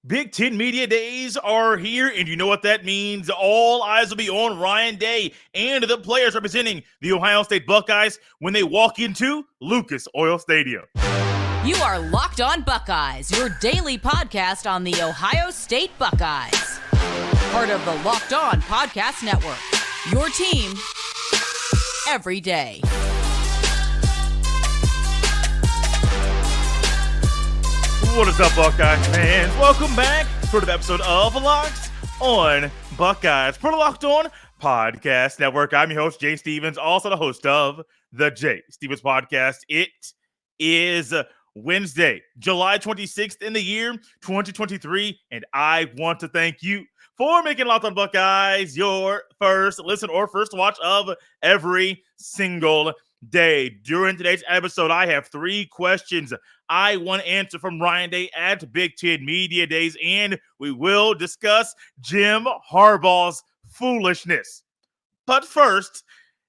Big Ten Media Days are here, and you know what that means. All eyes will be on Ryan Day and the players representing the Ohio State Buckeyes when they walk into Lucas Oil Stadium. You are Locked On Buckeyes, your daily podcast on the Ohio State Buckeyes. Part of the Locked On Podcast Network, your team every day. What is up, Buckeyes fans? Welcome back to another episode of Locked On Buckeyes for the Locked On Podcast Network. I'm your host, Jay Stevens, also the host of the Jay Stevens Podcast. It is Wednesday, July 26th in the year 2023, and I want to thank you for making Locked On Buckeyes your first listen or first watch of every single day. During today's episode, I have three questions I want to answer from Ryan Day at Big Ten Media Days, and we will discuss Jim Harbaugh's foolishness. But first,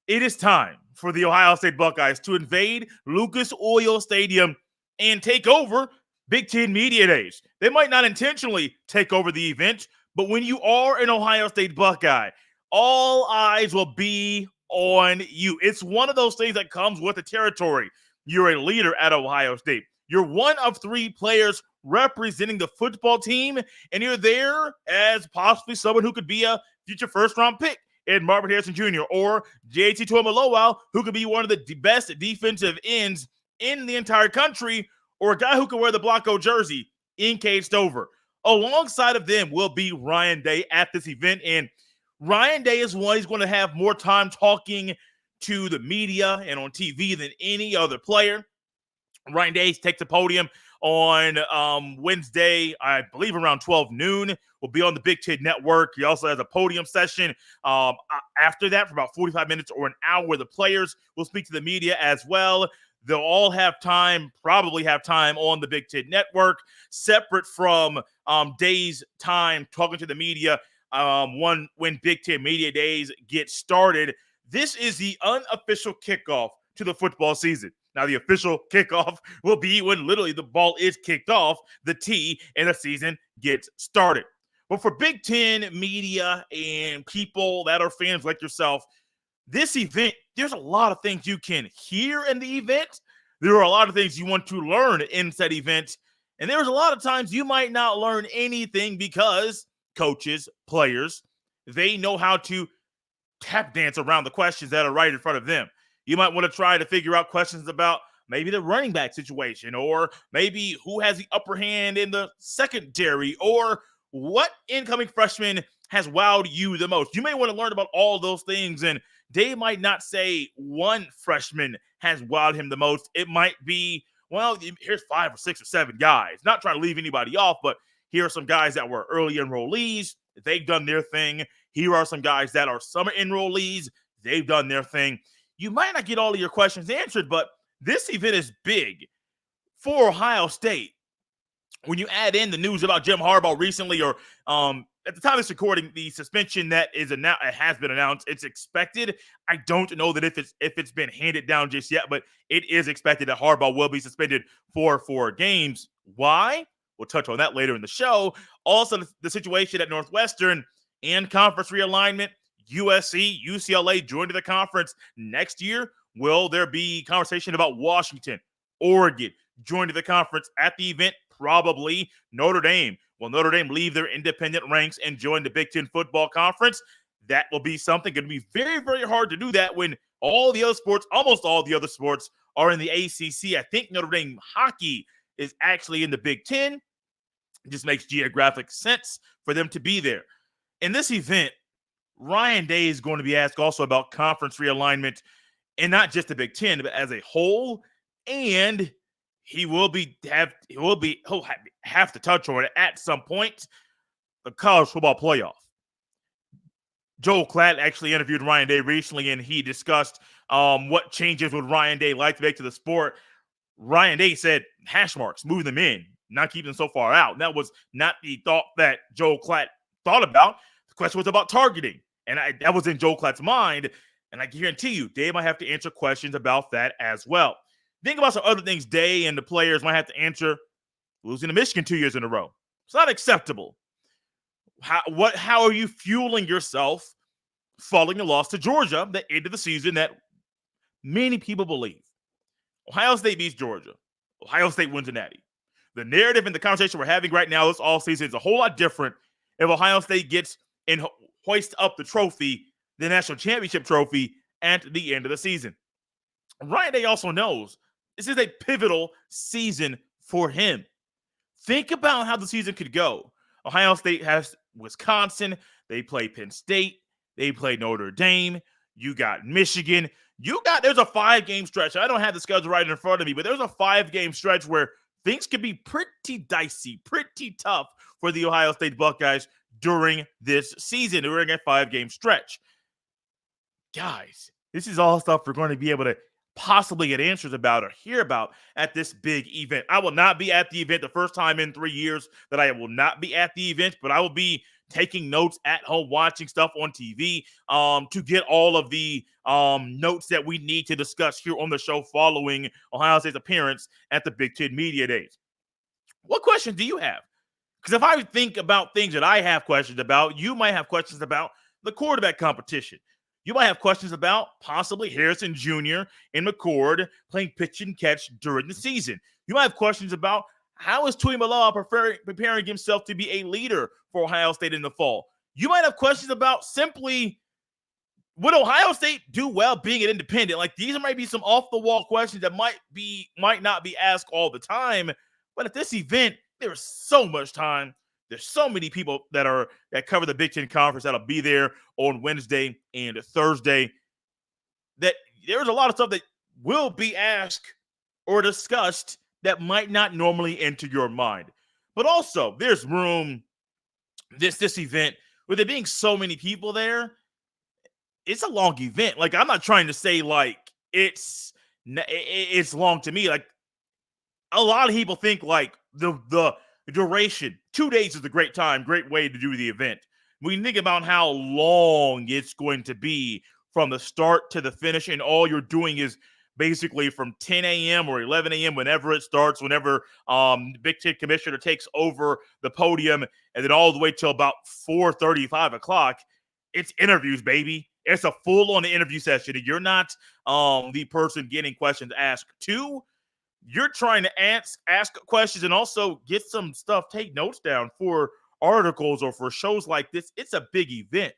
it is time for the Ohio State Buckeyes to invade Lucas Oil Stadium and take over Big Ten Media Days. They might not intentionally take over the event, but when you are an Ohio State Buckeye, all eyes will be on you. It's one of those things that comes with the territory. You're a leader at Ohio State. You're one of three players representing the football team, and you're there as possibly someone who could be a future first-round pick in Marvin Harrison Jr. or JT Tuimoloau, who could be one of the best defensive ends in the entire country, or a guy who can wear the Blanco jersey in Cade Stover. Alongside of them will be Ryan Day at this event, and Ryan Day is one. He's going to have more time talking to the media and on TV than any other player. Ryan Day takes the podium on Wednesday, I believe around 12 noon. Will be on the Big Ten Network. He also has a podium session after that for about 45 minutes or an hour where the players will speak to the media as well. They'll all have time, probably have time on the Big Ten Network, separate from Day's time talking to the media when Big Ten Media Days get started. This is the unofficial kickoff to the football season. Now, the official kickoff will be when literally the ball is kicked off, the tee, and the season gets started. But for Big Ten media and people that are fans like yourself, this event, there's a lot of things you can hear in the event. There are a lot of things you want to learn in said event. And there's a lot of times you might not learn anything because coaches, players, they know how to tap dance around the questions that are right in front of them. You might want to try to figure out questions about maybe the running back situation, or maybe who has the upper hand in the secondary, or what incoming freshman has wowed you the most. You may want to learn about all those things, and Dave might not say one freshman has wowed him the most. It might be, well, here's 5 or 6 or 7 guys. Not trying to leave anybody off, but here are some guys that were early enrollees. They've done their thing. Here are some guys that are summer enrollees. They've done their thing. You might not get all of your questions answered, but this event is big for Ohio State. When you add in the news about Jim Harbaugh recently, or at the time of this recording, the suspension that has been announced, it's expected. I don't know that if it's been handed down just yet, but it is expected that Harbaugh will be suspended for 4 games. Why? We'll touch on that later in the show. Also, the situation at Northwestern and conference realignment. USC, UCLA joined the conference next year. Will there be conversation about Washington, Oregon joined the conference at the event? Probably. Notre Dame. Will Notre Dame leave their independent ranks and join the Big Ten Football Conference? That will be something. Going to be very, very hard to do that when all the other sports, almost all the other sports, are in the ACC. I think Notre Dame hockey is actually in the Big Ten. It just makes geographic sense for them to be there. In this event, Ryan Day is going to be asked also about conference realignment, and not just the Big Ten, but as a whole. And he'll have to touch on it at some point. The college football playoff. Joel Klatt actually interviewed Ryan Day recently, and he discussed what changes would Ryan Day like to make to the sport. Ryan Day said hash marks, move them in, not keep them so far out. And that was not the thought that Joel Klatt thought about. The question was about targeting. And that was in Joel Klatt's mind. And I guarantee you, Dave might have to answer questions about that as well. Think about some other things Day and the players might have to answer. Losing to Michigan 2 years in a row. It's not acceptable. How are you fueling yourself following a loss to Georgia, the end of the season that many people believe? Ohio State beats Georgia. Ohio State wins the Natty. The narrative and the conversation we're having right now this all season is a whole lot different if Ohio State gets and hoists up the trophy, the national championship trophy, at the end of the season. Ryan Day also knows this is a pivotal season for him. Think about how the season could go. Ohio State has Wisconsin. They play Penn State. They play Notre Dame. You got Michigan. There's a 5-game stretch. I don't have the schedule right in front of me, but there's a 5-game stretch where things could be pretty dicey, pretty tough for the Ohio State Buckeyes during this season, during a 5-game stretch. Guys, this is all stuff we're going to be able to possibly get answers about or hear about at this big event. I will not be at the event, the first time in 3 years that I will not be at the event, but I will be taking notes at home, watching stuff on TV to get all of the notes that we need to discuss here on the show following Ohio State's appearance at the Big Ten Media Days. What questions do you have? Because if I think about things that I have questions about, you might have questions about the quarterback competition. You might have questions about possibly Harrison Jr. and McCord playing pitch and catch during the season. You might have questions about how is Tuimoloau preparing himself to be a leader for Ohio State in the fall. You might have questions about simply, would Ohio State do well being an independent? Like, these might be some off-the-wall questions that might not be asked all the time. But at this event, there's so much time. There's so many people that cover the Big Ten Conference that'll be there on Wednesday and Thursday that there's a lot of stuff that will be asked or discussed that might not normally enter your mind. But also, there's room, this event, with there being so many people there, it's a long event. Like, I'm not trying to say, like, it's long to me. Like, a lot of people think, like, the duration, 2 days is a great time, great way to do the event. When you think about how long it's going to be from the start to the finish, and all you're doing is basically from 10 a.m. or 11 a.m., whenever it starts, whenever the Big Ten commissioner takes over the podium, and then all the way till about 4:30, 5 o'clock, it's interviews, baby. It's a full-on interview session. And you're not the person getting questions asked to. You're trying to ask questions and also get some stuff, take notes down for articles or for shows like this. It's a big event.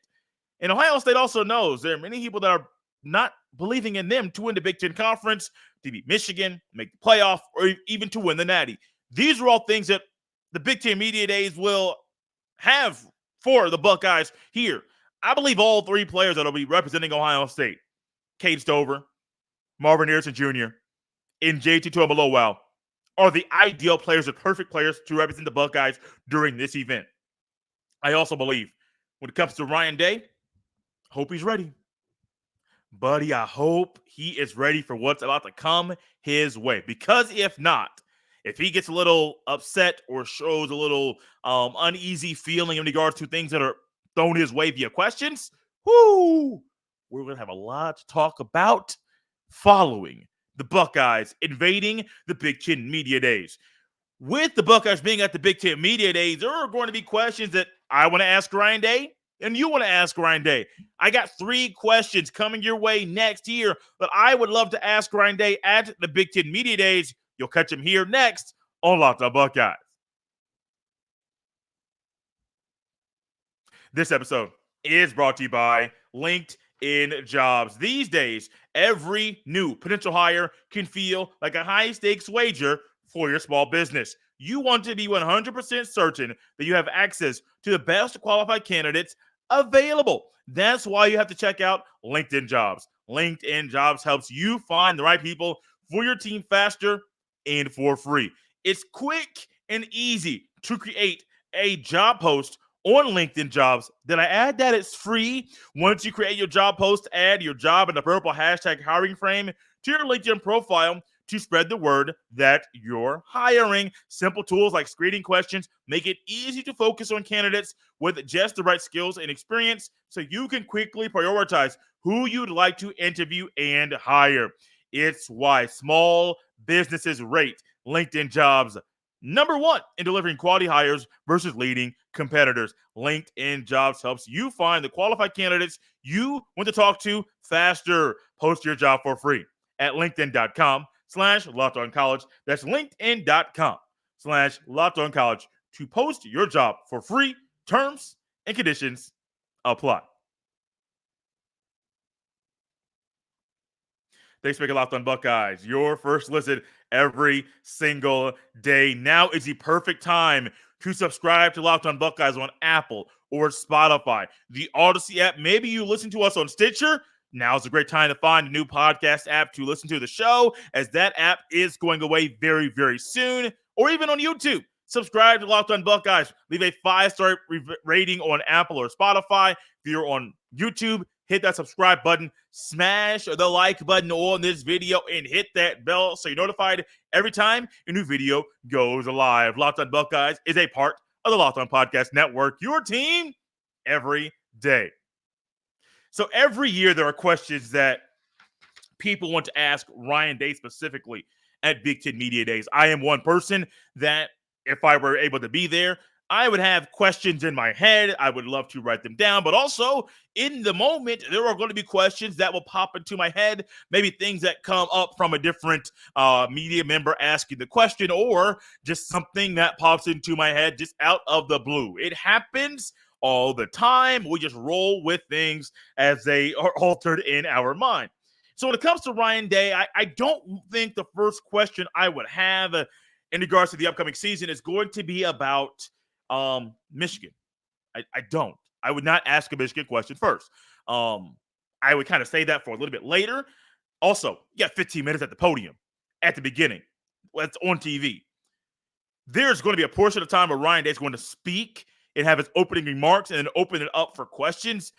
And Ohio State also knows there are many people that are not believing in them to win the Big Ten Conference, to beat Michigan, make the playoff, or even to win the Natty. These are all things that the Big Ten Media Days will have for the Buckeyes here. I believe all 3 players that will be representing Ohio State, Cade Stover, Marvin Harrison Jr., and JT Tuimoloau, are the ideal players, the perfect players to represent the Buckeyes during this event. I also believe when it comes to Ryan Day, hope he's ready. Buddy, I hope he is ready for what's about to come his way. Because if not, if he gets a little upset or shows a little uneasy feeling in regards to things that are thrown his way via questions, we're going to have a lot to talk about following the Buckeyes invading the Big Ten Media Days. With the Buckeyes being at the Big Ten Media Days, there are going to be questions that I want to ask Ryan Day, and you want to ask Ryan Day. I got 3 questions coming your way next year that I would love to ask Ryan Day at the Big Ten Media Days. You'll catch him here next on Locked On Buckeyes. This episode is brought to you by LinkedIn Jobs. These days, every new potential hire can feel like a high-stakes wager for your small business. You want to be 100% certain that you have access to the best qualified candidates available. That's why you have to check out LinkedIn Jobs. LinkedIn Jobs helps you find the right people for your team faster and for free. It's quick and easy to create a job post on LinkedIn Jobs. Then I add that it's free. Once you create your job post, add your job in the purple hashtag hiring frame to your LinkedIn profile to spread the word that you're hiring. Simple tools like screening questions make it easy to focus on candidates with just the right skills and experience so you can quickly prioritize who you'd like to interview and hire. It's why small businesses rate LinkedIn Jobs number one in delivering quality hires versus leading competitors. LinkedIn Jobs helps you find the qualified candidates you want to talk to faster. Post your job for free at linkedin.com/LockedOnCollege. That's linkedin.com/LockedOnCollege to post your job for free. Terms and conditions apply. Thanks for making Locked On Buckeyes your first listen every single day. Now is the perfect time to subscribe to Locked On Buckeyes on Apple or Spotify, the Odyssey app. Maybe you listen to us on Stitcher. Now's a great time to find a new podcast app to listen to the show, as that app is going away very, very soon, or even on YouTube. Subscribe to Locked On Buckeyes. Leave a 5-star rating on Apple or Spotify. If you're on YouTube, hit that subscribe button, smash the like button on this video, and hit that bell so you're notified every time a new video goes live. Locked On Buckeyes is a part of the Locked On Podcast Network, your team every day. So every year there are questions that people want to ask Ryan Day specifically at Big Ten Media Days. I am one person that, if I were able to be there, I would have questions in my head. I would love to write them down, but also in the moment, there are going to be questions that will pop into my head, maybe things that come up from a different media member asking the question, or just something that pops into my head just out of the blue. It happens all the time. We just roll with things as they are altered in our mind. So when it comes to Ryan Day, I don't think the first question I would have in regards to the upcoming season is going to be about Michigan. I don't. I would not ask a Michigan question first. I would kind of say that for a little bit later. Also, you got 15 minutes at the podium at the beginning. Well, it's on TV. There's going to be a portion of time where Ryan Day is going to speak and have his opening remarks and then open it up for questions.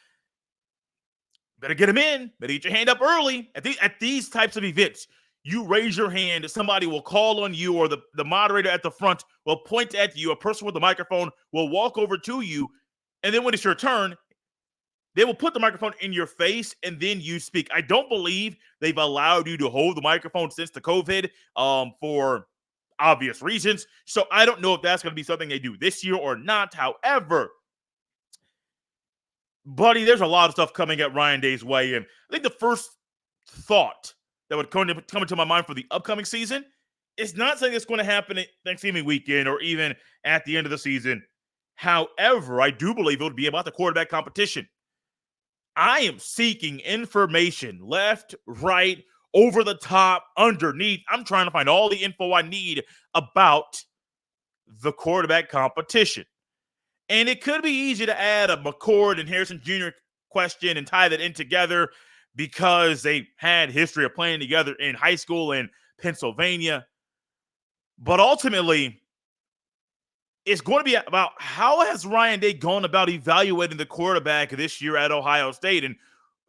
Better get them in. Better get your hand up early. At these types of events, you raise your hand, somebody will call on you, or the moderator at the front will point at you. A person with the microphone will walk over to you, and then when it's your turn, they will put the microphone in your face, and then you speak. I don't believe they've allowed you to hold the microphone since the COVID for obvious reasons. So I don't know if that's going to be something they do this year or not. However, buddy, there's a lot of stuff coming at Ryan Day's way, and I think the first thought that would come into my mind for the upcoming season, it's not saying it's going to happen at Thanksgiving weekend or even at the end of the season. However, I do believe it would be about the quarterback competition. I am seeking information left, right, over the top, underneath. I'm trying to find all the info I need about the quarterback competition. And it could be easy to add a McCord and Harrison Jr. question and tie that in together, because they had history of playing together in high school in Pennsylvania. But ultimately, it's going to be about how has Ryan Day gone about evaluating the quarterback this year at Ohio State, and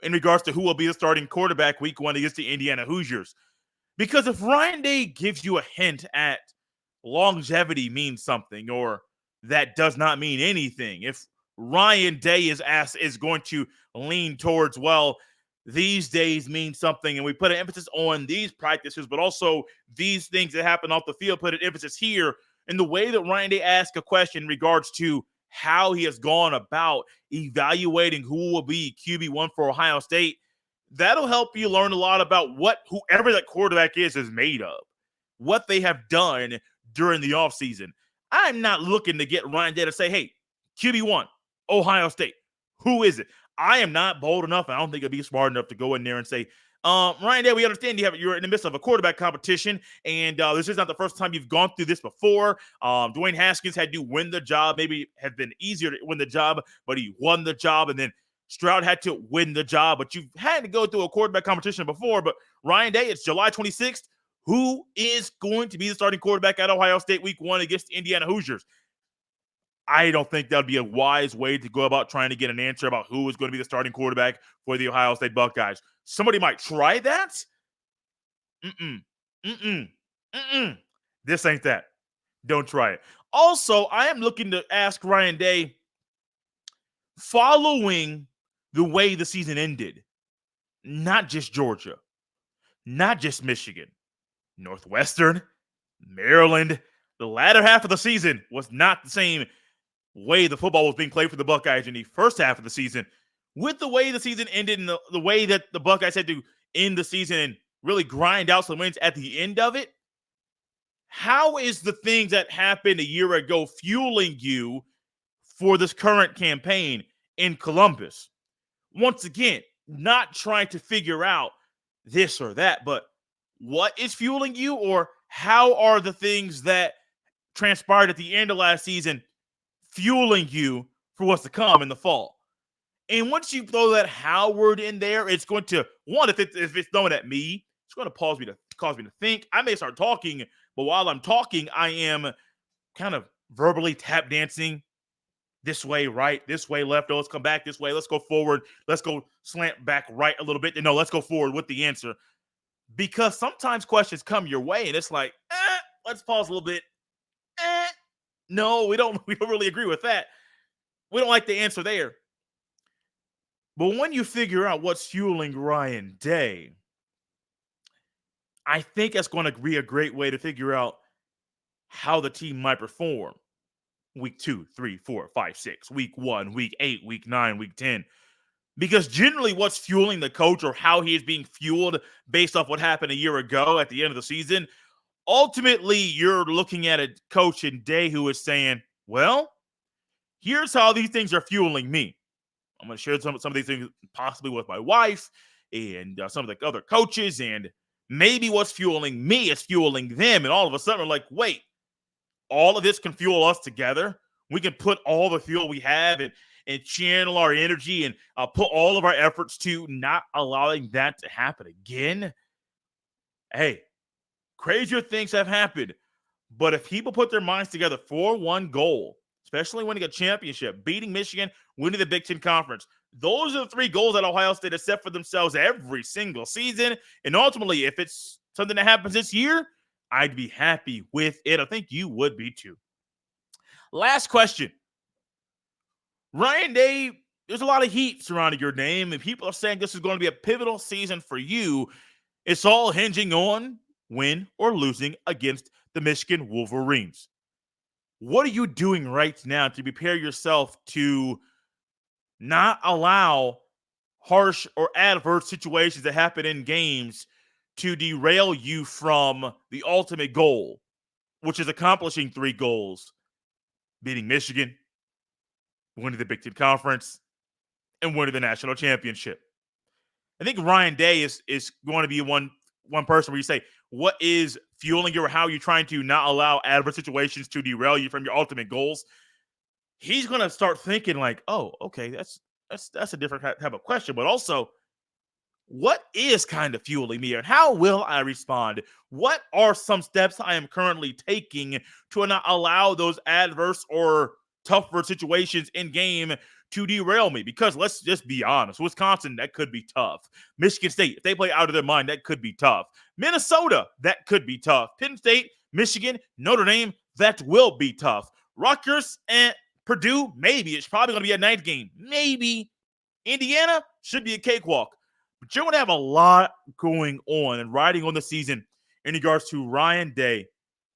in regards to who will be the starting quarterback week 1 against the Indiana Hoosiers. Because if Ryan Day gives you a hint at longevity means something, or that does not mean anything, if Ryan Day is going to lean towards, well, these days mean something, and we put an emphasis on these practices, but also these things that happen off the field, put an emphasis here. In the way that Ryan Day asked a question in regards to how he has gone about evaluating who will be QB1 for Ohio State, that'll help you learn a lot about what whoever that quarterback is made of, what they have done during the offseason. I'm not looking to get Ryan Day to say, hey, QB1, Ohio State, who is it? I am not bold enough, and I don't think I'd be smart enough to go in there and say, Ryan Day, we understand you're in the midst of a quarterback competition, and this is not the first time you've gone through this before. Dwayne Haskins had to win the job, maybe have been easier to win the job, but he won the job, and then Stroud had to win the job, but you've had to go through a quarterback competition before. But Ryan Day, it's July 26th. Who is going to be the starting quarterback at Ohio State week 1 against the Indiana Hoosiers? I don't think that would be a wise way to go about trying to get an answer about who is going to be the starting quarterback for the Ohio State Buckeyes. Somebody might try that. This ain't that. Don't try it. Also, I am looking to ask Ryan Day, following the way the season ended, not just Georgia, not just Michigan, Northwestern, Maryland, the latter half of the season was not the same way the football was being played for the Buckeyes in the first half of the season. With the way the season ended and the way that the Buckeyes had to end the season and really grind out some wins at the end of it, how is the things that happened a year ago fueling you for this current campaign in Columbus? Once again, not trying to figure out this or that, but what is fueling you, or how are the things that transpired at the end of last season fueling you for what's to come in the fall? And once you throw that how word in there, it's going to, one, if it's thrown at me, it's going to cause me to think. I may start talking, but while I'm talking, I am kind of verbally tap dancing. This way, right, this way, left. Oh, let's come back this way. Let's go forward. Let's go slant back right a little bit. No, let's go forward with the answer. Because sometimes questions come your way and it's like, let's pause a little bit. No, we don't really agree with that. We don't like the answer there. But when you figure out what's fueling Ryan Day, I think that's going to be a great way to figure out how the team might perform. Week 2, 3, 4, 5, 6, week 1, week 8, week 9, week 10. Because generally what's fueling the coach, or how he is being fueled based off what happened a year ago at the end of the season, ultimately you're looking at a coach in Day who is saying, well, here's how these things are fueling me. I'm going to share some of these things possibly with my wife and some of the other coaches, and maybe what's fueling me is fueling them. And all of a sudden we're like, wait, all of this can fuel us together. We can put all the fuel we have and channel our energy and put all of our efforts to not allowing that to happen again. Hey, crazier things have happened. But if people put their minds together for one goal, especially winning a championship, beating Michigan, winning the Big Ten Conference, those are the 3 goals that Ohio State has set for themselves every single season. And ultimately, if it's something that happens this year, I'd be happy with it. I think you would be too. Last question. Ryan Day, there's a lot of heat surrounding your name, and people are saying this is going to be a pivotal season for you. It's all hinging on win or losing against the Michigan Wolverines. What are you doing right now to prepare yourself to not allow harsh or adverse situations that happen in games to derail you from the ultimate goal, which is accomplishing 3 goals: beating Michigan, winning the Big Ten Conference, and winning the national championship? I think Ryan Day is going to be one person where you say, what is fueling you, or how are you trying to not allow adverse situations to derail you from your ultimate goals? He's going to start thinking like, oh, okay, that's a different type of question, but also, what is kind of fueling me, and how will I respond? What are some steps I am currently taking to not allow those adverse or tougher situations in game to derail me? Because let's just be honest, Wisconsin, that could be tough. Michigan State, if they play out of their mind, that could be tough. Minnesota, that could be tough. Penn State, Michigan, Notre Dame, that will be tough. Rutgers and Purdue, maybe. It's probably going to be a night game. Maybe. Indiana should be a cakewalk. But you're going to have a lot going on and riding on the season in regards to Ryan Day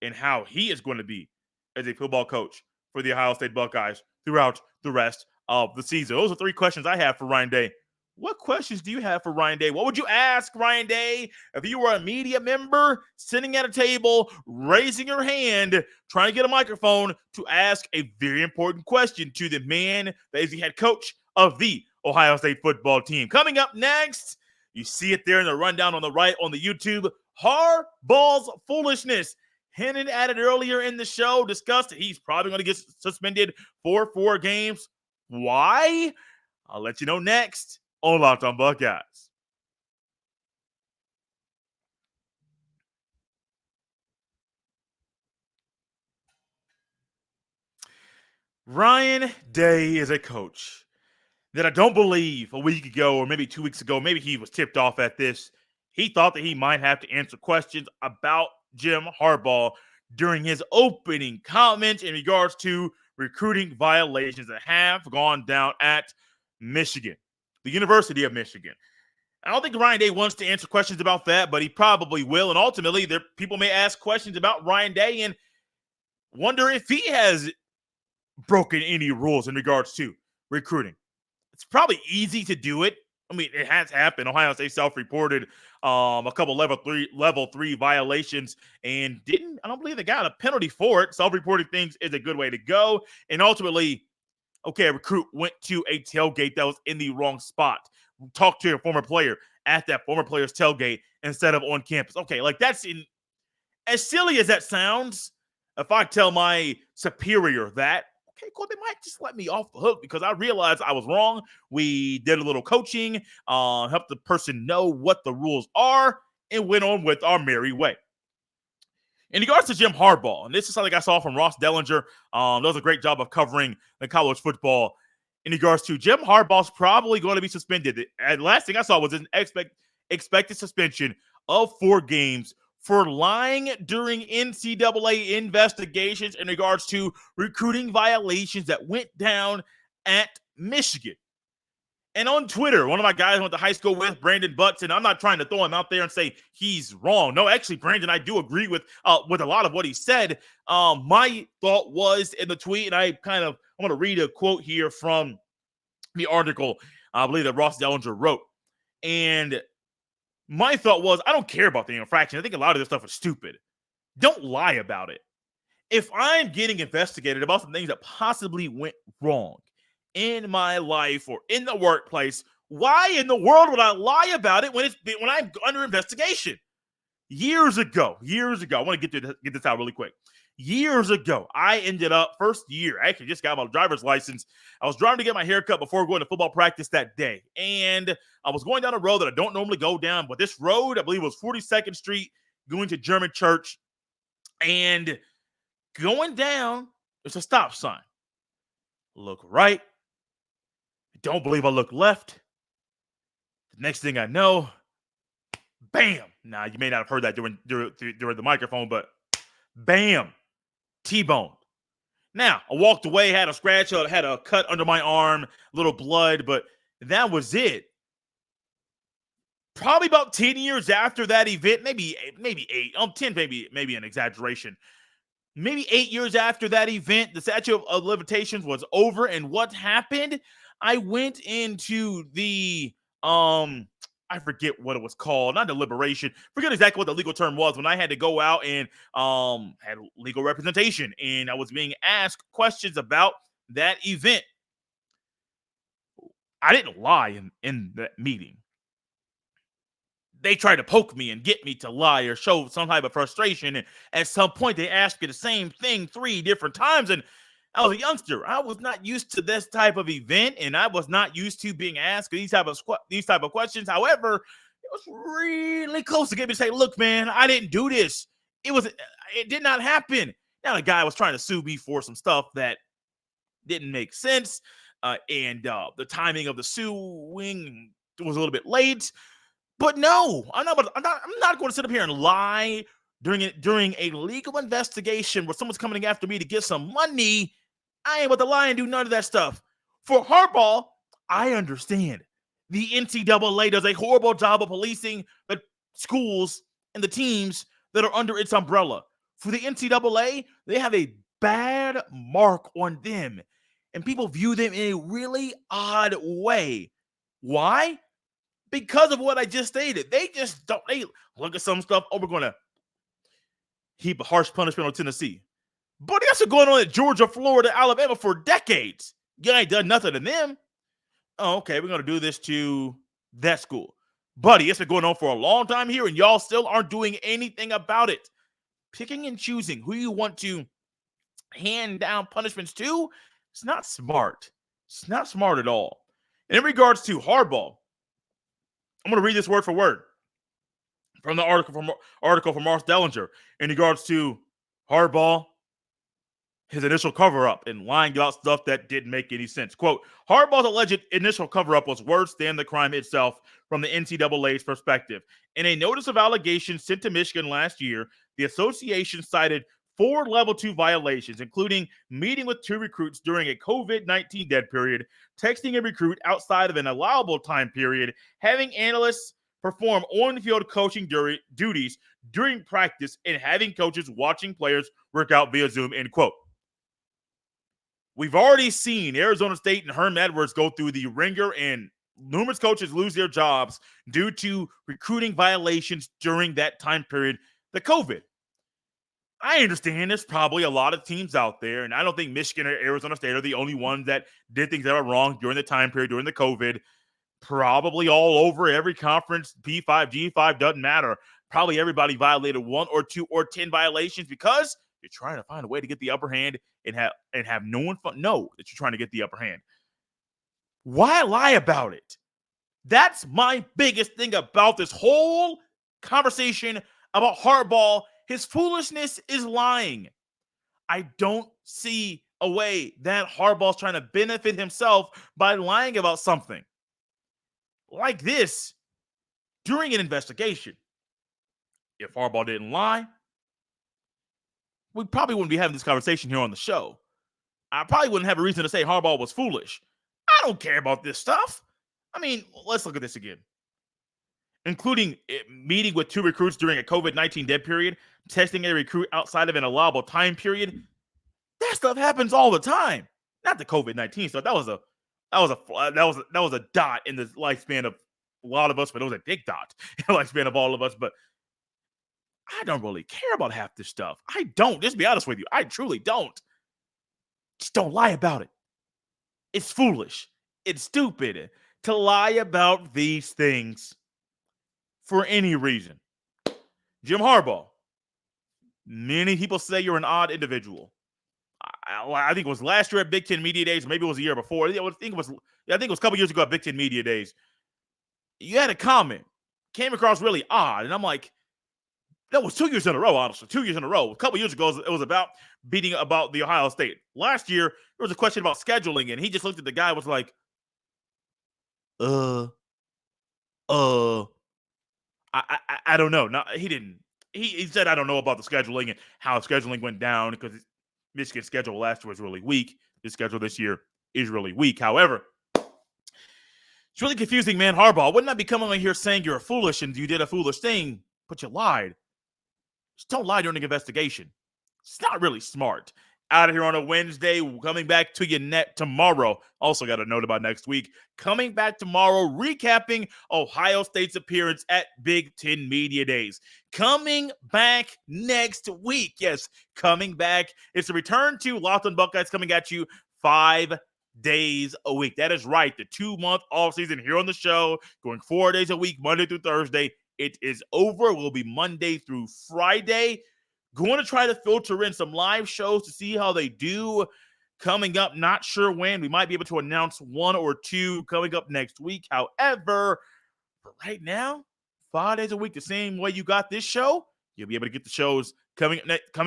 and how he is going to be as a football coach for the Ohio State Buckeyes throughout the rest of the season. Those are 3 questions I have for Ryan Day. What questions do you have for Ryan Day? What would you ask Ryan Day if you were a media member sitting at a table, raising your hand, trying to get a microphone to ask a very important question to the man that is the head coach of the Ohio State football team? Coming up next, you see it there in the rundown on the right on the YouTube, Harbaugh's foolishness. Hinted at it earlier in the show, discussed he's probably going to get suspended for 4 games. Why? I'll let you know next on Locked on Buckeyes. Ryan Day is a coach that I don't believe a week ago, or maybe 2 weeks ago, maybe he was tipped off at this. He thought that he might have to answer questions about Jim Harbaugh during his opening comments in regards to recruiting violations that have gone down at Michigan, the University of Michigan. I don't think Ryan Day wants to answer questions about that, but he probably will. And ultimately, people may ask questions about Ryan Day, and wonder if he has broken any rules in regards to recruiting. It's probably easy to do it. I mean, it has happened. Ohio State self-reported a couple level three violations and I don't believe they got a penalty for it. Self-reporting things is a good way to go. And ultimately, okay, a recruit went to a tailgate that was in the wrong spot. Talked to a former player at that former player's tailgate instead of on campus. Okay, like as silly as that sounds, if I tell my superior that, okay, cool, they might just let me off the hook because I realized I was wrong. We did a little coaching, helped the person know what the rules are, and went on with our merry way. In regards to Jim Harbaugh, and this is something I saw from Ross Dellinger, does a great job of covering the college football. In regards to Jim Harbaugh's probably going to be suspended. And last thing I saw was an expected suspension of 4 games for lying during NCAA investigations in regards to recruiting violations that went down at Michigan. And on Twitter, one of my guys I went to high school with, Brandon Butts, and I'm not trying to throw him out there and say he's wrong. No, actually, Brandon, I do agree with a lot of what he said. My thought was in the tweet, and I'm going to read a quote here from the article I believe that Ross Dellinger wrote. And my thought was, I don't care about the infraction. I think a lot of this stuff is stupid. Don't lie about it. If I'm getting investigated about some things that possibly went wrong in my life or in the workplace, why in the world would I lie about it when I'm under investigation? Years ago, I want to get this out really quick. Years ago, I ended up first year. I actually just got my driver's license. I was driving to get my haircut before going to football practice that day. And I was going down a road that I don't normally go down, but this road, I believe, was 42nd Street going to German Church. And going down, there's a stop sign. Look right. Don't believe I look left. The next thing I know, bam. Now, you may not have heard that during the microphone, but bam. T-bone. Now, I walked away, had a scratch, had a cut under my arm, a little blood, but that was it. Probably about 10 years after that event, maybe 8, 10, maybe an exaggeration. Maybe 8 years after that event, the statute of limitations was over, and what happened? I went into the I forget what it was called, not deliberation. Forget exactly what the legal term was when I had to go out and had legal representation, and I was being asked questions about that event. I didn't lie in that meeting. They tried to poke me and get me to lie or show some type of frustration, and at some point they asked me the same thing 3 different times, and I was a youngster. I was not used to this type of event, and I was not used to being asked these type of questions. However, it was really close to get me to say, "Look, man, I didn't do this. It did not happen." Now the guy was trying to sue me for some stuff that didn't make sense, and the timing of the suing was a little bit late. But no, I'm not going to sit up here and lie during a legal investigation where someone's coming after me to get some money. I ain't about to lie and do none of that stuff. For Harbaugh, I understand. The NCAA does a horrible job of policing the schools and the teams that are under its umbrella. For the NCAA, they have a bad mark on them, and people view them in a really odd way. Why? Because of what I just stated. They look at some stuff. Oh, we're going to heap a harsh punishment on Tennessee. But that's what's going on in Georgia, Florida, Alabama for decades. You ain't done nothing to them. Oh, okay, we're going to do this to that school. Buddy, it's been going on for a long time here, and y'all still aren't doing anything about it. Picking and choosing who you want to hand down punishments to, it's not smart. It's not smart at all. And in regards to Harbaugh, I'm going to read this word for word from the article from Ross Dellinger in regards to Harbaugh, his initial cover-up, and lying about stuff that didn't make any sense. Quote, Harbaugh's alleged initial cover-up was worse than the crime itself from the NCAA's perspective. In a notice of allegations sent to Michigan last year, the association cited 4 level 2 violations, including meeting with 2 recruits during a COVID-19 dead period, texting a recruit outside of an allowable time period, having analysts perform on-field coaching duties during practice and having coaches watching players work out via Zoom, end quote. We've already seen Arizona State and Herm Edwards go through the ringer, and numerous coaches lose their jobs due to recruiting violations during that time period, the COVID. I understand there's probably a lot of teams out there, and I don't think Michigan or Arizona State are the only ones that did things that were wrong during the time period, during the COVID. Probably all over every conference, P5, G5, doesn't matter. Probably everybody violated 1 or 2 or 10 violations because you're trying to find a way to get the upper hand and have no one know that you're trying to get the upper hand. Why lie about it? That's my biggest thing about this whole conversation about Harbaugh. His foolishness is lying. I don't see a way that Harbaugh's trying to benefit himself by lying about something like this during an investigation. If Harbaugh didn't lie, we probably wouldn't be having this conversation here on the show. I probably wouldn't have a reason to say Harbaugh was foolish. I don't care about this stuff. I mean, let's look at this again. Including meeting with 2 recruits during a COVID-19 dead period, testing a recruit outside of an allowable time period. That stuff happens all the time. Not the COVID-19 stuff. That was a dot in the lifespan of a lot of us, but it was a big dot in the lifespan of all of us. But I don't really care about half this stuff. I don't. Just be honest with you. I truly don't. Just don't lie about it. It's foolish. It's stupid to lie about these things for any reason. Jim Harbaugh. Many people say you're an odd individual. I think it was last year at Big Ten Media Days, or maybe it was the year before. I think it was a couple years ago at Big Ten Media Days. You had a comment, came across really odd, and I'm like, that was 2 years in a row, honestly. 2 years in a row. A couple years ago, it was about beating about the Ohio State. Last year, there was a question about scheduling, and he just looked at the guy and was like, I don't know. No, he didn't. He said, I don't know about the scheduling and how scheduling went down because Michigan's schedule last year was really weak. The schedule this year is really weak. However, it's really confusing, man. Harbaugh, wouldn't I be coming on here saying you're foolish and you did a foolish thing, but you lied? Just don't lie during an investigation. It's not really smart. Out of here on a Wednesday, coming back to you tomorrow. Also got a note about next week. Coming back tomorrow, recapping Ohio State's appearance at Big Ten Media Days. Coming back next week. Yes, coming back. It's a return to Locked on Buckeyes coming at you 5 days a week. That is right. The 2-month offseason here on the show, going 4 days a week, Monday through Thursday. It is over. It will be Monday through Friday. Going to try to filter in some live shows to see how they do. Coming up, not sure when. We might be able to announce 1 or 2 coming up next week. However, for right now, 5 days a week, the same way you got this show, you'll be able to get the shows coming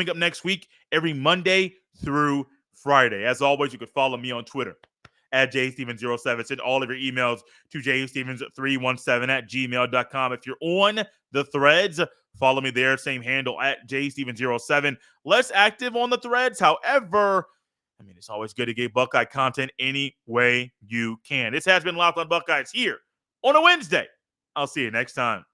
up next week every Monday through Friday. As always, you can follow me on Twitter at jstevens07. Send all of your emails to jstevens317@gmail.com. If you're on the threads, follow me there. Same handle at jstevens07. Less active on the threads. However, I mean, it's always good to get Buckeye content any way you can. This has been Locked on Buckeyes here on a Wednesday. I'll see you next time.